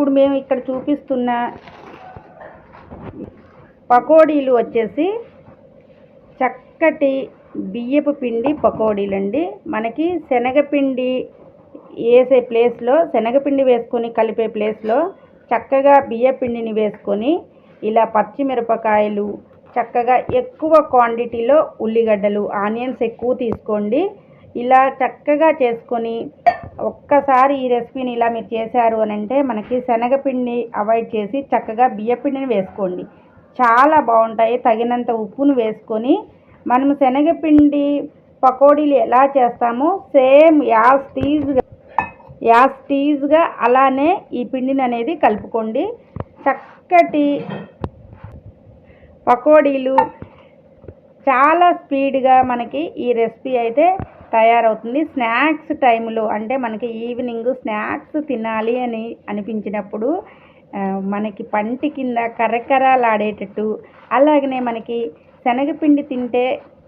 ఇప్పుడు మేము ఇక్కడ చూపిస్తున్న పకోడీలు వచ్చేసి చక్కటి బియ్యపు పిండి పకోడీలండి. మనకి శనగపిండి వేసే ప్లేస్లో, శనగపిండి వేసుకొని కలిపే ప్లేస్లో చక్కగా బియ్యపిండిని వేసుకొని ఇలా పచ్చిమిరపకాయలు, చక్కగా ఎక్కువ క్వాంటిటీలో ఉల్లిగడ్డలు, ఆనియన్స్ ఎక్కువ తీసుకోండి. ఇలా చక్కగా చేసుకొని ఒక్కసారి ఈ రెసిపీని ఇలా మీరు చేశారు అని అంటే మనకి శనగపిండి అవాయిడ్ చేసి చక్కగా బియ్యపిండిని వేసుకోండి, చాలా బాగుంటాయి. తగినంత ఉప్పును వేసుకొని మనం శనగపిండి పకోడీలు ఎలా చేస్తామో సేమ్ యాజ్ టీజ్గా అలానే ఈ పిండిని అనేది కలుపుకోండి. చక్కటి పకోడీలు చాలా స్పీడ్గా మనకి ఈ రెసిపీ అయితే తయారవుతుంది. స్నాక్స్ టైంలో అంటే మనకి ఈవినింగ్ స్నాక్స్ తినాలి అని అనిపించినప్పుడు మనకి పంటి కింద కరకరలాడేటట్టు, అలాగనే మనకి శనగపిండి తింటే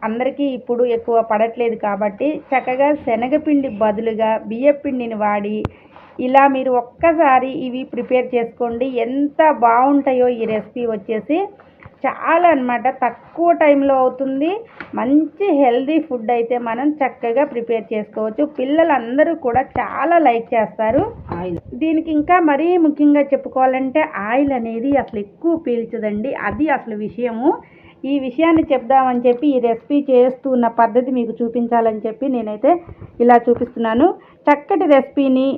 అందరికీ ఇప్పుడు ఎక్కువ పడట్లేదు కాబట్టి చక్కగా శనగపిండి బదులుగా బియ్యపిండిని వాడి ఇలా మీరు ఒక్కసారి ఇవి ప్రిపేర్ చేసుకోండి. ఎంత బాగుంటాయో ఈ రెసిపీ వచ్చేసి చాలా అన్నమాట. తక్కువ టైంలో అవుతుంది. మంచి హెల్దీ ఫుడ్ అయితే మనం చక్కగా ప్రిపేర్ చేసుకోవచ్చు. పిల్లలందరూ కూడా చాలా లైక్ చేస్తారు. దీనికి ఇంకా మరీ ముఖ్యంగా చెప్పుకోవాలంటే ఆయిల్ అనేది అసలు ఎక్కువ పీల్చదండి. అది అసలు విషయము. ఈ విషయాన్ని చెప్దామని చెప్పి ఈ రెసిపీ చేస్తున్న పద్ధతి మీకు చూపించాలని చెప్పి నేనైతే ఇలా చూపిస్తున్నాను. చక్కటి రెసిపీని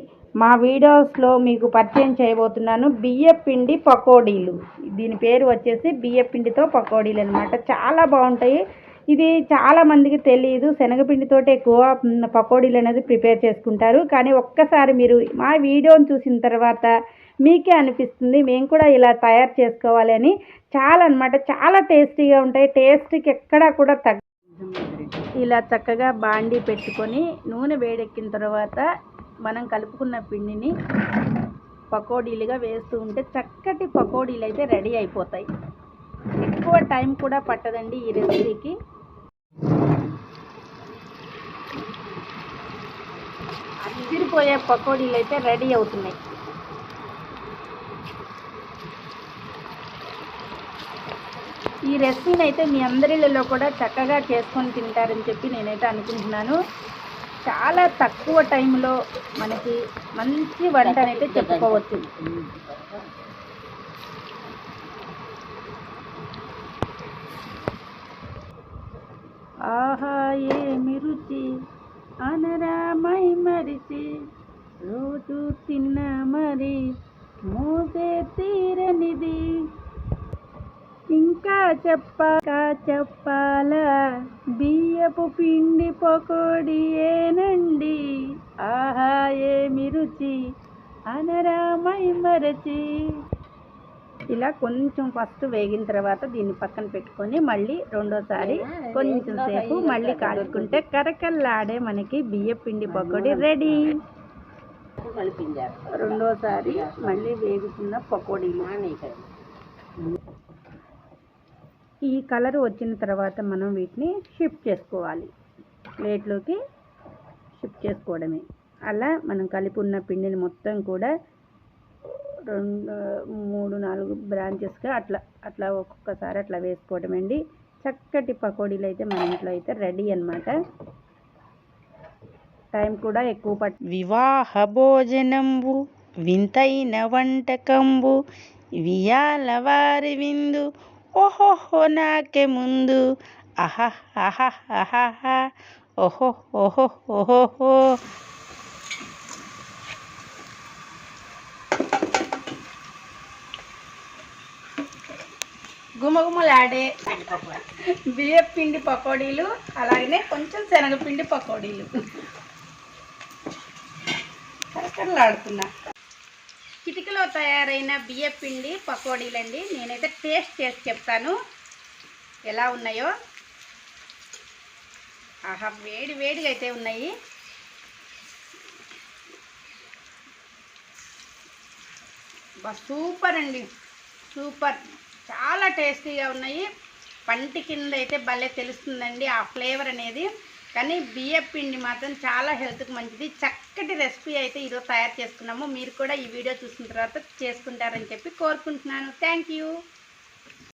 మా వీడియోస్లో మీకు పరిచయం చేయబోతున్నాను. బియ్యపిండి పకోడీలు. దీని పేరు వచ్చేసి బియ్యపిండితో పకోడీలు అనమాట. చాలా బాగుంటాయి. ఇది చాలామందికి తెలియదు. శనగపిండితోటి ఎక్కువ పకోడీలు అనేది ప్రిపేర్ చేసుకుంటారు. కానీ ఒక్కసారి మీరు మా వీడియోని చూసిన తర్వాత మీకే అనిపిస్తుంది మేము కూడా ఇలా తయారు చేసుకోవాలి అని. చాలా అన్నమాట, చాలా టేస్టీగా ఉంటాయి. టేస్ట్కి ఎక్కడా కూడా ఇలా చక్కగా బాండీ పెట్టుకొని నూనె వేడెక్కిన తర్వాత మనం కలుపుకున్న పిండిని పకోడీలుగా వేస్తూ ఉంటే చక్కటి పకోడీలు అయితే రెడీ అయిపోతాయి. ఎక్కువ టైం కూడా పట్టదండి ఈ రెసిపీకి. అదిరిపోయే పకోడీలు అయితే రెడీ అవుతున్నాయి. ఈ రెసిపీని అయితే మీ అందరిలో కూడా చక్కగా చేసుకొని తింటారని చెప్పి నేనైతే అనుకుంటున్నాను. చాలా తక్కువ టైంలో మనకి మంచి వంట అయితే చెప్పుకోవచ్చు. ఆహా ఏమి రుచి అనరామై మరిచి రోజు తిన్న మరి మోసే తీరనిది, ఇంకా చెప్పాలా బియ్యపు పిండి పకోడీ ఏనండి. ఆహా ఏమి రుచి అనరామై మరచి. ఇలా కొంచెం ఫస్ట్ వేగిన తర్వాత దీన్ని పక్కన పెట్టుకొని మళ్ళీ రెండోసారి కొంచెం సేపు మళ్ళీ కాల్చుకుంటే కరకల్లాడే మనకి బియ్యపిండి పకోడీ రెడీ. రెండోసారి మళ్ళీ వేగుతున్న పకోడీలు. ఈ కలర్ వచ్చిన తర్వాత మనం వీటిని షిఫ్ట్ చేసుకోవాలి, ప్లేట్లోకి షిఫ్ట్ చేసుకోవడమే. అలా మనం కలిపి ఉన్న పిండిని మొత్తం కూడా 2-3-4 బ్రాంచెస్గా అట్లా ఒక్కొక్కసారి అట్లా వేసుకోవడం అండి. చక్కటి పకోడీలు అయితే మన ఇంట్లో అయితే రెడీ అన్నమాట. టైం కూడా ఎక్కువ వివాహ భోజనంబు వింతైన వంటకంబు వియాల వారి విందు ఓహోహో నాకే ముందు ఆహా ఆహా ఆహా ఓహో ఓహో ఓహోహో. గుమగుమలాడే బియ్యపిండి పకోడీలు, అలాగనే కొంచెం శనగపిండి పకోడీలు కరకరలాడుతున్నా. చిటికలో తయారైన బియ్యపిండి పకోడీలండి. నేనైతే టేస్ట్ చేసి చెప్తాను ఎలా ఉన్నాయో. ఆహా వేడిగా అయితే ఉన్నాయి. సూపర్ అండి, సూపర్. చాలా టేస్టీగా ఉన్నాయి. పంటి కింద అయితే భలే తెలుస్తుందండి ఆ ఫ్లేవర్ అనేది. కానీ బియ్యపిండి మాత్రం చాలా హెల్త్కి మంచిది. చక్కటి రెసిపీ అయితే ఈరోజు తయారు చేసుకున్నాము. మీరు కూడా ఈ వీడియో చూసిన తర్వాత చేసుకుంటారని చెప్పి కోరుకుంటున్నాను. Thank you.